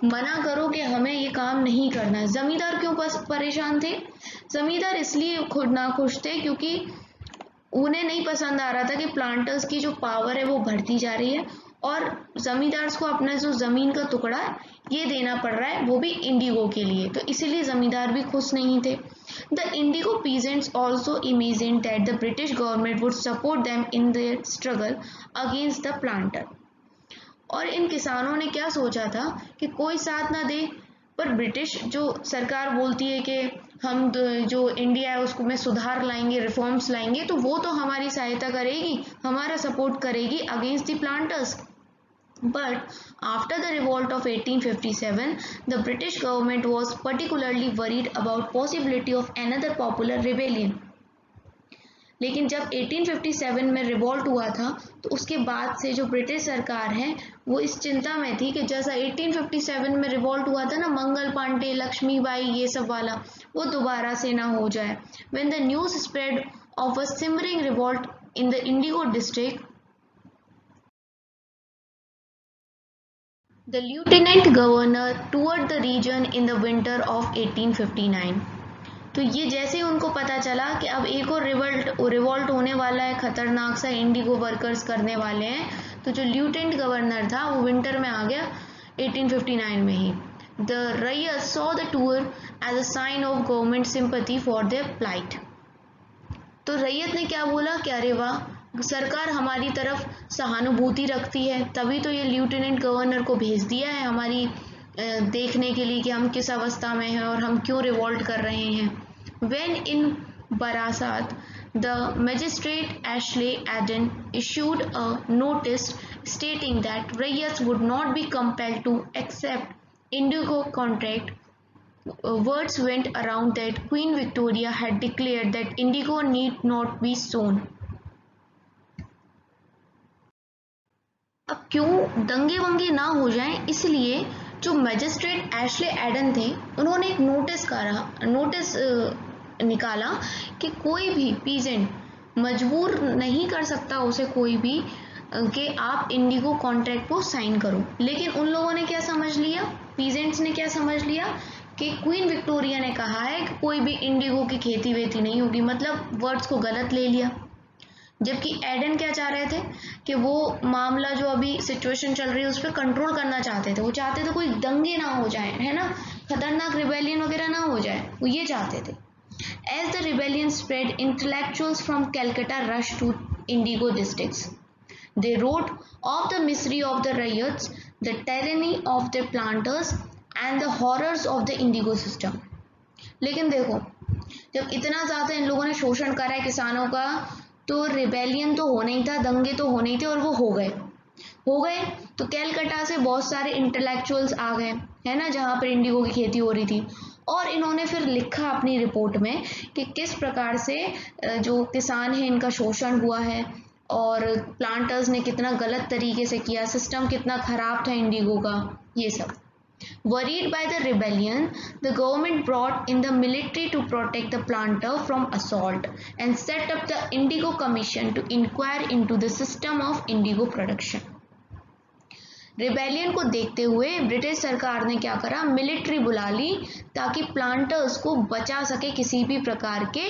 मना करो कि हमें ये काम नहीं करना है। जमींदार क्यों परेशान थे? जमींदार इसलिए खुद नाखुश थे क्योंकि उन्हें नहीं पसंद आ रहा था कि प्लांटर्स की जो पावर है वो बढ़ती जा रही है और जमींदार्स को अपना जो ज़मीन का टुकड़ा ये देना पड़ रहा है, वो भी इंडिगो के लिए। तो इसीलिए ज़मींदार भी खुश नहीं थे। The Indigo peasants also imagine that the British government would support them in their struggle against the planter. और इन किसानों ने क्या सोचा था कि कोई साथ ना दे, पर ब्रिटिश जो सरकार बोलती है कि हम जो इंडिया है उसको में सुधार लाएंगे, रिफॉर्म्स लाएंगे, तो वो तो हमारी सहायता करेगी, हमारा सपोर्ट करेगी against the planters. But after the revolt of 1857, the British government was particularly worried about possibility of another popular rebellion. लेकिन जब 1857 में रिवॉल्ट हुआ था तो उसके बाद से जो ब्रिटिश सरकार है वो इस चिंता में थी कि जैसा 1857 में रिवॉल्ट हुआ था ना, मंगल पांडे, लक्ष्मीबाई, ये सब वाला, वो दोबारा से ना हो जाए। When the news spread of a simmering revolt in the Indigo district, the lieutenant governor toured the region in the winter of 1859. तो ये जैसे उनको पता चला कि अब एक और रिवॉल्ट होने वाला है, खतरनाक सा, इंडिगो वर्कर्स करने वाले हैं, तो जो ल्यूटेनेंट गवर्नर था वो विंटर में आ गया 1859 में ही। The ryots saw the tour as a sign of government sympathy for their plight. तो रैयत ने क्या बोला कि अरे वाह, सरकार हमारी तरफ सहानुभूति रखती है, तभी तो ये ल्यूटेनेंट गवर्नर को भेज दिया है हमारी देखने के लिए कि हम किस अवस्था में हैं और हम क्यों रिवॉल्ट कर रहे हैं। When in Barasat, the magistrate Ashley Aden issued a notice stating that Rayas would not be compelled to accept indigo contract. Words went around that Queen Victoria had declared that indigo need not be sown. अब क्यों दंगे वंगे ना हो जाएं, इसलिए जो मैजिस्ट्रेट एशले एडन थे उन्होंने एक नोटिस निकाला कि कोई भी पीजेंट मजबूर नहीं कर सकता उसे कोई भी कि आप इंडिगो कॉन्ट्रैक्ट को साइन करो। लेकिन उन लोगों ने क्या समझ लिया, पीजेंट्स ने क्या समझ लिया कि क्वीन विक्टोरिया ने कहा है कि कोई भी इंडिगो की खेती वेती नहीं होगी, मतलब वर्ड्स को गलत ले लिया। जबकि एडन क्या चाह रहे थे कि वो मामला जो अभी सिचुएशन चल रही है उस पर कंट्रोल करना चाहते थे। वो चाहते थे कोई दंगे ना हो जाए, है ना, खतरनाक रिबेलियन वगैरह ना हो जाए, वो ये चाहते थे। As the rebellion spread, intellectuals from Calcutta rushed to Indigo districts. They wrote of the misery of the riots, the tyranny of the planters, and the horrors of the Indigo system. लेकिन देखो, जब इतना ज़्यादा इन लोगों ने शोषण करा है किसानों का, तो रिबेलियन तो होना ही था, दंगे तो होने ही थे, और वो हो गए। तो कैलकटा से बहुत सारे इंटेलेक्चुअल्स आ गए, है ना, जहाँ पर इंडिगो की खेती हो रही थी, और इन्होंने फिर लिखा अपनी रिपोर्ट में कि किस प्रकार से जो किसान है इनका शोषण हुआ है, और प्लांटर्स ने कितना गलत तरीके से किया, सिस्टम कितना खराब था इंडिगो का, ये सब। Worried by the rebellion, the government brought in the military to protect the planter from assault and set up the Indigo Commission to inquire into the system of indigo production. Rebellion को देखते हुए ब्रिटिश सरकार ने क्या करा, मिलिट्री बुला ली ताकि प्लांटर्स को बचा सके किसी भी प्रकार के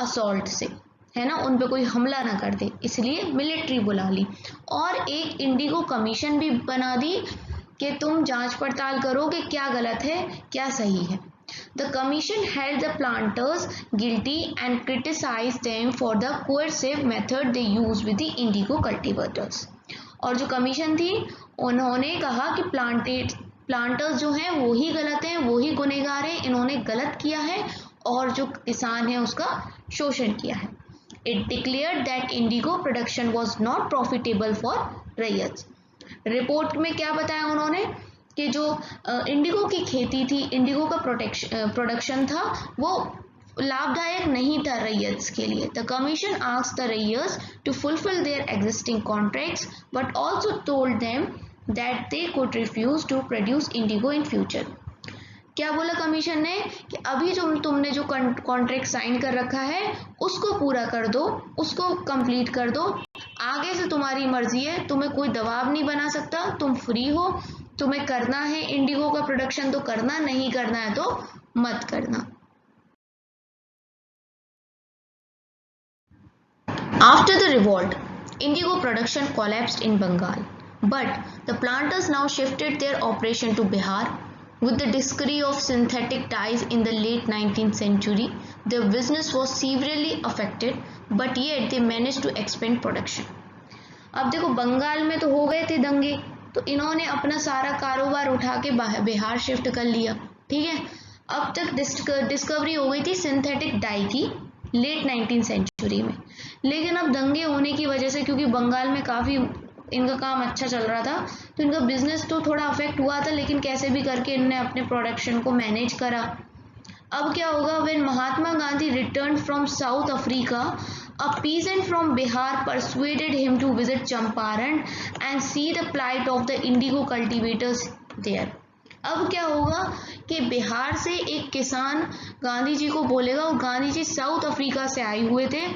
असॉल्ट से, है ना, उन पे कोई हमला ना कर दे, इसलिए मिलिट्री बुला ली। और एक इंडिगो कमीशन भी बना दी कि तुम जांच पड़ताल करो कि क्या गलत है क्या सही है। The commission held the planters guilty and criticized them for the coercive method they used with the indigo cultivators. और जो कमीशन थी उन्होंने कहा कि प्लांटर्स जो हैं वो ही गलत हैं, वो ही गुनहगार हैं, इन्होंने गलत किया है और जो किसान है उसका शोषण किया है। It declared that indigo production was not profitable for riots. Report में क्या बताया उन्होंने कि जो इंडिगो की खेती थी, इंडिगो का प्रोडक्शन था, वो लाभदायक नहीं था रैयत्स के लिए। The commission asked the ryots to fulfil their existing contracts but also told them that they could refuse to produce indigo in future. क्या बोला कमीशन ने कि अभी जो तुमने जो कॉन्ट्रैक्ट साइन कर रखा है उसको पूरा कर दो, उसको कंप्लीट कर दो, आगे से तुम्हारी मर्जी है, तुम्हें कोई दबाव नहीं बना सकता, तुम फ्री हो, तुम्हें करना है इंडिगो का प्रोडक्शन तो करना, नहीं करना है तो मत करना। After the revolt, indigo production collapsed in Bengal, but the planters now shifted their operation to Bihar. With the discovery of synthetic dyes in the late 19th century, their business was severely affected, but yet they managed to expand production. अब देखो बंगाल में तो हो गए थे दंगे, तो इन्होंने अपना सारा कारोबार उठा के बिहार शिफ्ट कर लिया, ठीक है। अब तक डिस्कवरी हो गई थी सिंथेटिक डाई की लेट 19th सेंचुरी में, लेकिन अब दंगे होने की वजह से, क्योंकि बंगाल में काफ़ी इनका काम अच्छा चल रहा था, तो इनका बिजनेस तो थोड़ा अफेक्ट हुआ था, लेकिन कैसे भी करके इन्होंने अपने प्रोडक्शन को मैनेज करा। अब क्या होगा, when Mahatma Gandhi return from south Africa, a peasant from Bihar persuaded him to visit Champaran and see the plight of the indigo cultivators there. अब क्या होगा कि बिहार से एक किसान गांधी जी को बोलेगा, और गांधी जी साउथ अफ्रीका से आए हुए थे,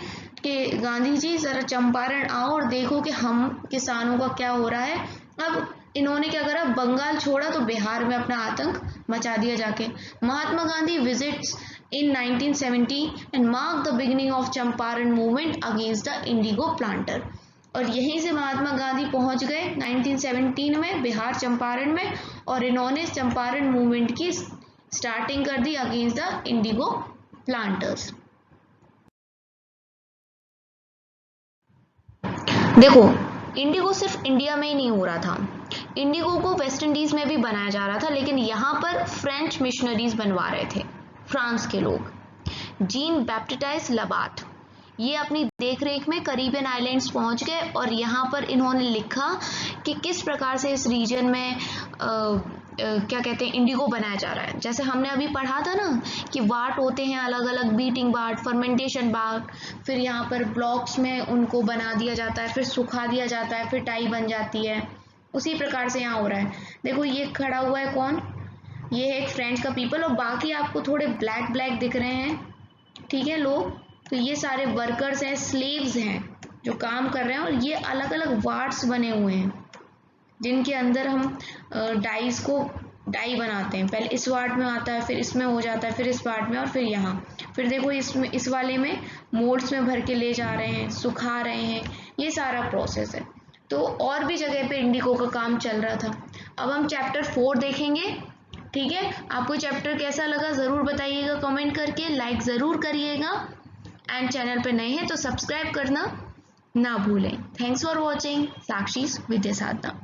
कि गांधी जी ज़रा चंपारण आओ और देखो कि हम किसानों का क्या हो रहा है। अब इन्होंने क्या करा, बंगाल छोड़ा तो बिहार में अपना आतंक मचा दिया जाके। Mahatma Gandhi visits in 1970 and marked the beginning of Champaran movement against the indigo planter. और यहीं से महात्मा गांधी पहुंच गए 1917 में बिहार चंपारण में, और इन्होंने चंपारण मूवमेंट की स्टार्टिंग कर दी अगेंस्ट द इंडिगो प्लांटर्स। देखो इंडिगो सिर्फ इंडिया में ही नहीं हो रहा था, इंडिगो को वेस्ट इंडीज में भी बनाया जा रहा था, लेकिन यहाँ पर फ्रेंच मिशनरीज बनवा रहे थे, फ्रांस के लोग। जीन बैप्टिटाइज लबाट ये अपनी देखरेख में करीबियन आइलैंड्स पहुंच गए, और यहाँ पर इन्होंने लिखा कि किस प्रकार से इस रीजन में क्या कहते हैं इंडिगो बनाया जा रहा है। जैसे हमने अभी पढ़ा था ना कि वाट होते हैं अलग अलग, बीटिंग वाट, फर्मेंटेशन वाट, फिर यहाँ पर ब्लॉक्स में उनको बना दिया जाता है, फिर सुखा दिया जाता है, फिर टाई बन जाती है। उसी प्रकार से यहाँ हो रहा है। देखो ये खड़ा हुआ है कौन, ये है एक फ्रेंच का पीपल, और बाकी आपको थोड़े ब्लैक ब्लैक दिख रहे हैं, ठीक है लोग, तो ये सारे वर्कर्स हैं, स्लेव्स हैं जो काम कर रहे हैं, और ये अलग अलग वार्ड्स बने हुए हैं जिनके अंदर हम डाइज को डाई बनाते हैं। पहले इस वाट में आता है, फिर इसमें हो जाता है, फिर इस वाट में, और फिर यहाँ। फिर देखो इसमें, इस वाले में मोल्ड्स में भर के ले जा रहे हैं, सुखा रहे हैं, ये सारा प्रोसेस है। तो और भी जगह पे इंडिगो का काम चल रहा था। अब हम चैप्टर 4 देखेंगे। ठीक है, आपको चैप्टर कैसा लगा ज़रूर बताइएगा कमेंट करके, लाइक ज़रूर करिएगा, एंड चैनल पे नए हैं तो सब्सक्राइब करना ना भूलें। Thanks for watching Sakshi's Vidya Sadhana.